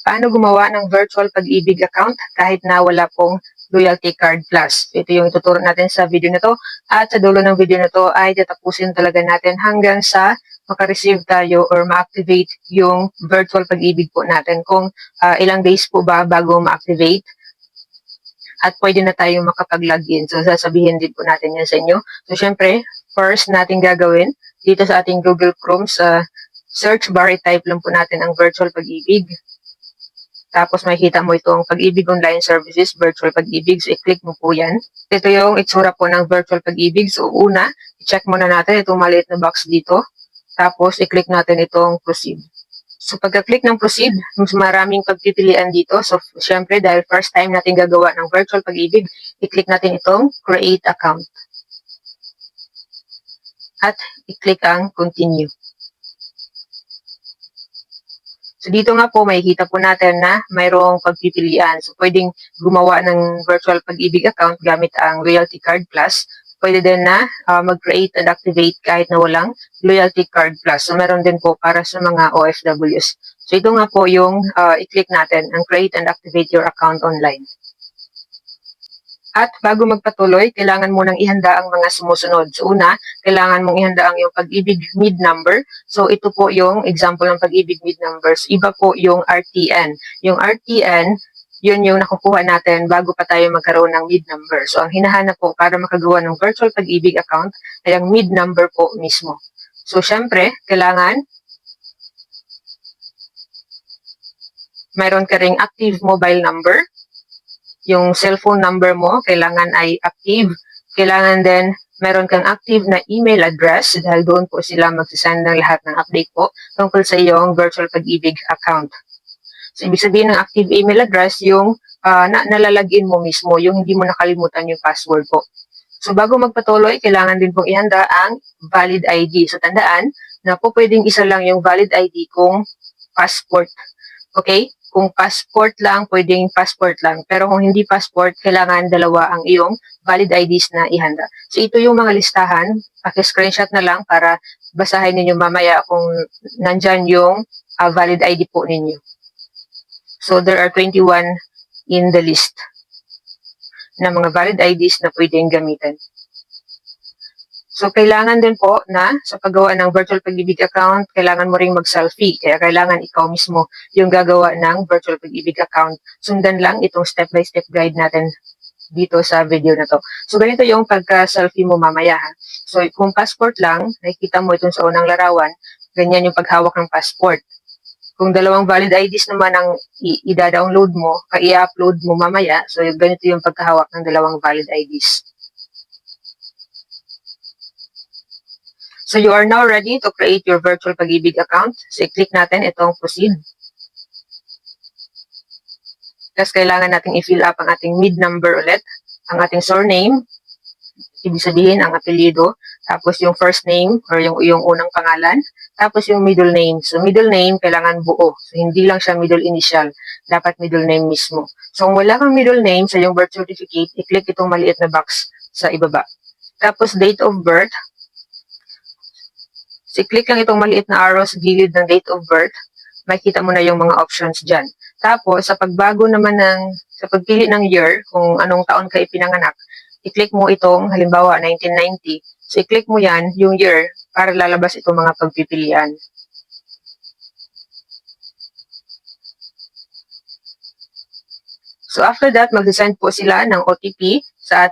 Paano gumawa ng virtual pag-ibig account kahit na wala pong Loyalty Card Plus? Ito yung ituturo natin sa video na to. At sa dulo ng video na to ay tatapusin talaga natin hanggang sa makareceive tayo or ma-activate yung virtual pag-ibig po natin. Kung ilang days po ba bago ma-activate at pwede na tayong makapag-login. So, sasabihin din po natin yan sa inyo. So, syempre, first natin gagawin dito sa ating Google Chrome sa search bar, i-type lang po natin ang virtual pag-ibig. Tapos makikita mo itong Pag-ibig Online Services, Virtual Pag-ibig. So, i-click mo po yan. Ito yung itsura po ng Virtual Pag-ibig. So, una, i-check muna natin itong maliit na box dito. Tapos, i-click natin itong Proceed. So, pagka-click ng Proceed, mas maraming pagpipilian dito. So, syempre, dahil first time natin gagawa ng Virtual Pag-ibig, i-click natin itong Create Account. At i-click ang Continue. So, dito nga po, makikita po natin na mayroong pagpipilian. So, pwedeng gumawa ng virtual pag-ibig account gamit ang Loyalty Card Plus. Pwede din na mag-create and activate kahit na walang Loyalty Card Plus. So, meron din po para sa mga OFWs. So, ito nga po yung i-click natin, ang Create and Activate Your Account Online. At bago magpatuloy, kailangan mo nang ihanda ang mga sumusunod. So una, kailangan mong ihanda ang iyong Pag-ibig MID number. So ito po yung example ng Pag-ibig MID numbers. Iba po yung RTN. Yung RTN, yun yung nakukuha natin bago pa tayo magkaroon ng MID number. So ang hinahanap po para makagawa ng virtual Pag-ibig account ay ang MID number po mismo. So syempre, kailangan mayroon ka ring active mobile number. Yung cellphone number mo, kailangan ay active. Kailangan din, meron kang active na email address dahil doon po sila magsasend ng lahat ng update po tungkol sa iyong virtual pag-ibig account. So, ibig sabihin ng active email address, yung nalalagin mo mismo, yung hindi mo nakalimutan yung password po. So, bago magpatuloy, kailangan din pong ihanda ang valid ID. So, tandaan na po pwedeng isa lang yung valid ID kung passport. Okay? Kung passport lang, pwedeng passport lang. Pero kung hindi passport, kailangan dalawa ang iyong valid IDs na ihanda. So ito yung mga listahan. Paki-screenshot na lang para basahin ninyo mamaya kung nandyan yung valid ID po ninyo. So there are 21 in the list na mga valid IDs na pwedeng gamitin. So, kailangan din po na sa paggawa ng virtual pag-ibig account, kailangan mo ring mag-selfie. Kaya kailangan ikaw mismo yung gagawa ng virtual pag-ibig account. Sundan lang itong step-by-step guide natin dito sa video na to. So, ganito yung pagka-selfie mo mamaya. Ha? So, kung passport lang, nakikita mo itong sa unang larawan, ganyan yung paghawak ng passport. Kung dalawang valid IDs naman ang i-download mo, i-upload mo mamaya, so ganito yung pagkahawak ng dalawang valid IDs. So you are now ready to create your virtual Pag-ibig account. So i-click natin itong proceed. Tapos kailangan natin i-fill up ang ating MID number ulit, ang ating surname, ibig sabihin ang apelyido, tapos yung first name or yung unang pangalan, tapos yung middle name. So middle name kailangan buo. So hindi lang siya middle initial, dapat middle name mismo. So kung wala kang middle name sa yung birth certificate, i-click itong maliit na box sa ibaba. Tapos date of birth, so, click lang itong maliit na arrow sa gilid ng date of birth. Makikita mo na yung mga options dyan. Tapos, sa pagbago naman sa pagpili ng year, kung anong taon ka ipinanganak, i-click mo itong, halimbawa, 1990. So, i-click mo yan, yung year, para lalabas itong mga pagpipilian. So, after that, mag-send po sila ng OTP sa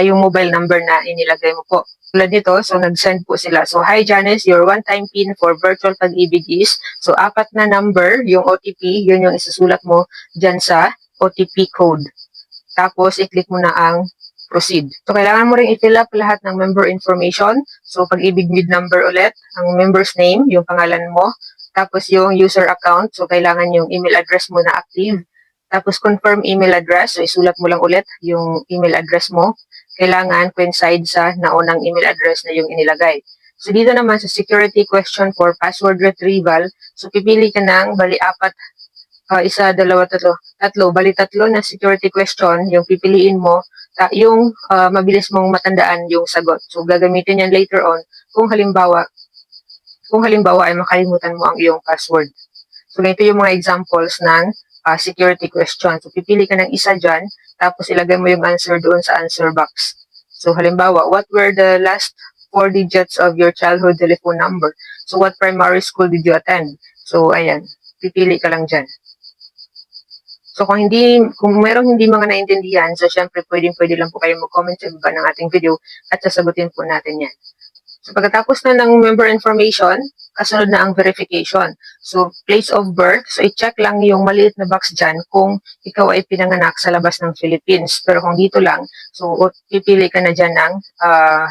yung mobile number na inilagay mo po. Tulad nito, so nag-send po sila. So, hi Janice, your one-time PIN for virtual pag-ibig is, so 4 na number, yung OTP, yun yung isusulat mo dyan sa OTP code. Tapos, i-click mo na ang proceed. So, kailangan mo rin i-fill up lahat ng member information. So, Pag-ibig MID number ulit, ang member's name, yung pangalan mo. Tapos, yung user account, so kailangan yung email address mo na active. Tapos, confirm email address, so isulat mo lang ulit yung email address mo. Kailangan coincide sa naunang email address na yung inilagay. So, dito naman sa security question for password retrieval, so pipili ka ng bali 4, 1, 2, 3, bali 3 na security question, yung pipiliin mo, yung mabilis mong matandaan yung sagot. So, gagamitin yan later on kung halimbawa ay makalimutan mo ang iyong password. So, ganito yung mga examples ng security question. So, pipili ka ng isa dyan, tapos ilagay mo yung answer doon sa answer box. So, halimbawa, what were the last 4 digits of your childhood telephone number? So, what primary school did you attend? So, ayan, pipili ka lang dyan. So, kung merong hindi mga naintindihan, so, syempre, pwede lang po kayo mag-comment sa baba ng ating video at sasagutin po natin yan. So, pagkatapos na ng member information, kasunod na ang verification. So, place of birth. So, i-check lang yung maliit na box dyan kung ikaw ay pinanganak sa labas ng Philippines. Pero kung dito lang, so, pipili ka na dyan ng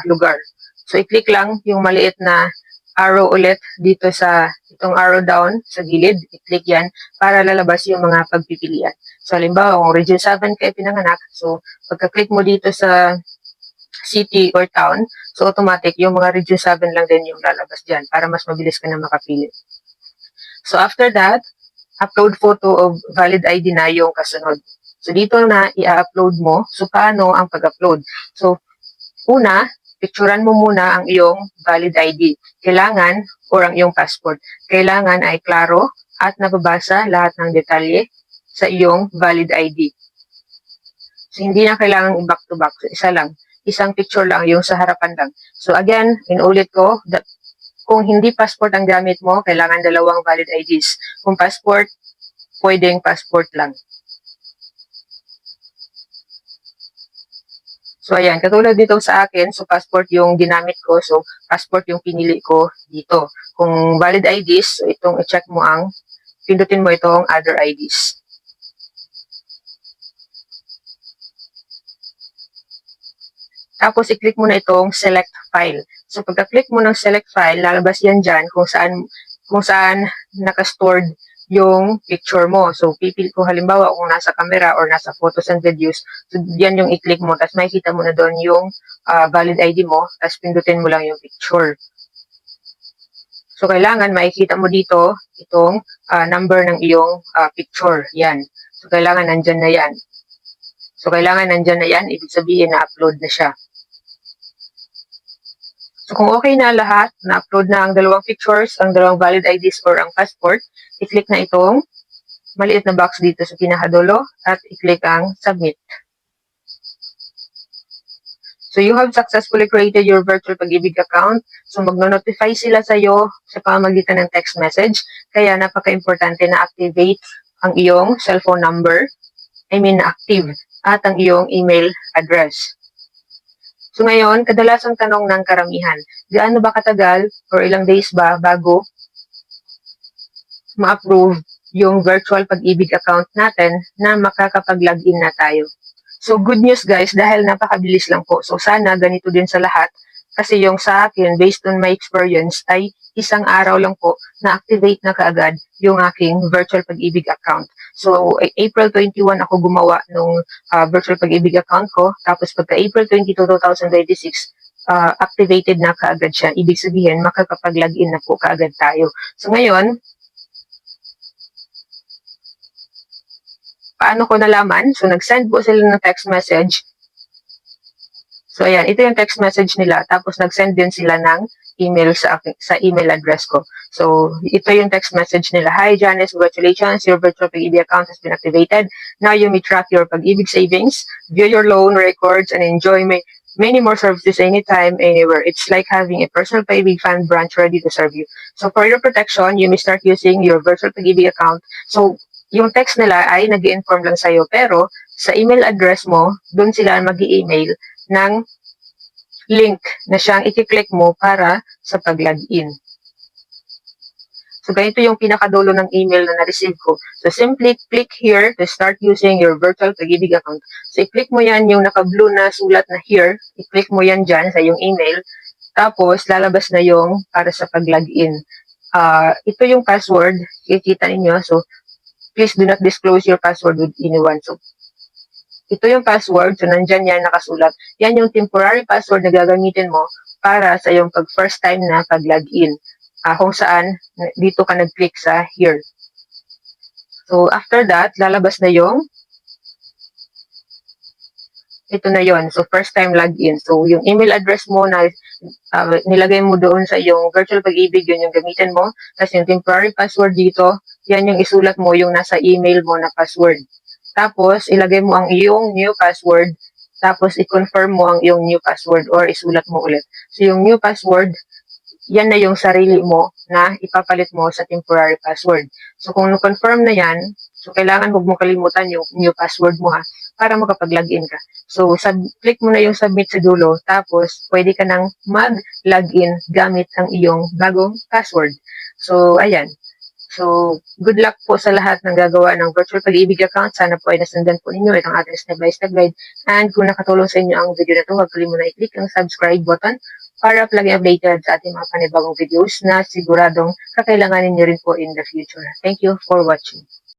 lugar. So, i-click lang yung maliit na arrow ulit dito sa itong arrow down sa gilid. I-click yan para lalabas yung mga pagpipilian. So, halimbawa, kung Region 7 kayo pinanganak, so, pagka-click mo dito sa city or town, so automatic, yung mga Region 7 lang din yung lalabas dyan para mas mabilis ka na makapili. So, after that, upload photo of valid ID na yung kasunod. So, dito na i-upload mo. So, paano ang pag-upload? So, una, picturean mo muna ang iyong valid ID. Kailangan, or ang iyong passport, kailangan ay klaro at nababasa lahat ng detalye sa iyong valid ID. So, hindi na kailangan i-back to back. So, isa lang. Isang picture lang, yung sa harapan lang. So, again, inulit ko, kung hindi passport ang gamit mo, kailangan 2 valid IDs. Kung passport, pwedeng passport lang. So, ayan, katulad dito sa akin, so passport yung ginamit ko, so passport yung pinili ko dito. Kung valid IDs, so itong i-check mo pindutin mo itong other IDs. Tapos, i-click mo na itong select file. So, pagka-click mo ng select file, lalabas yan dyan kung saan naka-stored yung picture mo. So, pipili ko halimbawa kung nasa camera or nasa photos and videos. So, yan yung i-click mo. Tapos, makikita mo na doon yung valid ID mo. Tapos, pindutin mo lang yung picture. So, kailangan makikita mo dito itong number ng iyong picture. Yan. So, kailangan nandyan na yan. So, kailangan nandyan na yan. Ibig sabihin na upload na siya. So, kung okay na lahat, na-upload na ang 2 pictures, ang 2 valid IDs or ang passport, i-click na itong maliit na box dito sa pinakadulo at i-click ang submit. So, you have successfully created your virtual Pag-ibig account. So, magno-notify sila sa iyo sa pamamagitan ng text message. Kaya, napaka-importante na activate ang iyong cellphone number, active, at ang iyong email address. So ngayon, kadalasang tanong ng karamihan, gaano ba katagal or ilang days ba bago ma-approve yung virtual Pag-ibig account natin na makakapag-login na tayo? So good news guys, dahil napakabilis lang po. So sana ganito din sa lahat. Kasi yung sa akin, based on my experience, ay isang araw lang po na-activate na kaagad yung aking virtual Pag-ibig account. So, April 21 ako gumawa nung virtual Pag-ibig account ko. Tapos pagka April 22, 2026, activated na kaagad siya. Ibig sabihin, makakapag-login na po kaagad tayo. So ngayon, paano ko nalaman? So, nag-send po sila ng text message. So, ayan, ito yung text message nila. Tapos, nag-send din sila ng email sa email address ko. So, ito yung text message nila. Hi, Janice, congratulations. Your virtual Pag-ibig account has been activated. Now, you may track your Pag-ibig savings, view your loan records, and enjoy many more services anytime, anywhere. It's like having a personal Pag-ibig Fund branch ready to serve you. So, for your protection, you may start using your virtual Pag-ibig account. So, yung text nila ay nag-i-inform lang sa'yo. Pero, sa email address mo, doon sila mag-i-email ng link na siyang i-click mo para sa pag-login. So, ganito yung pinakadulo ng email na na-receive ko. So, simply click here to start using your virtual Pag-ibig account. So, i-click mo yan yung naka-blue na sulat na here. I-click mo yan dyan sa yung email. Tapos, lalabas na yung para sa pag-login. Ito yung password. Kikita ninyo. So, please do not disclose your password with anyone. So, ito yung password. So, nandyan yan nakasulat. Yan yung temporary password na gagamitin mo para sa yung first time na pag-login. Kung saan, dito ka nag-click sa here. So, after that, lalabas na yung ito na yon. So, first time login. So, yung email address mo na nilagay mo doon sa iyong virtual pag-ibig, yun yung gamitin mo. Tapos yung temporary password dito, yan yung isulat mo yung nasa email mo na password. Tapos, ilagay mo ang iyong new password. Tapos, i-confirm mo ang iyong new password or isulat mo ulit. So, yung new password, yan na yung sarili mo na ipapalit mo sa temporary password. So, kung confirm na yan, so kailangan huwag mo kalimutan yung new password mo ha, para makapag-login ka. So, click mo na yung submit sa dulo, tapos pwede ka nang mag-login gamit ang iyong bagong password. So, ayan. So, good luck po sa lahat ng gagawa ng virtual pag-ibig account. Sana po ay nasundan po ninyo itong ating step-by-step guide. And kung nakatulong sa inyo ang video na ito, huwag kalimutan i-click ang subscribe button para lagi updated sa ating mga panibagong videos na siguradong kakailanganin nyo rin po in the future. Thank you for watching.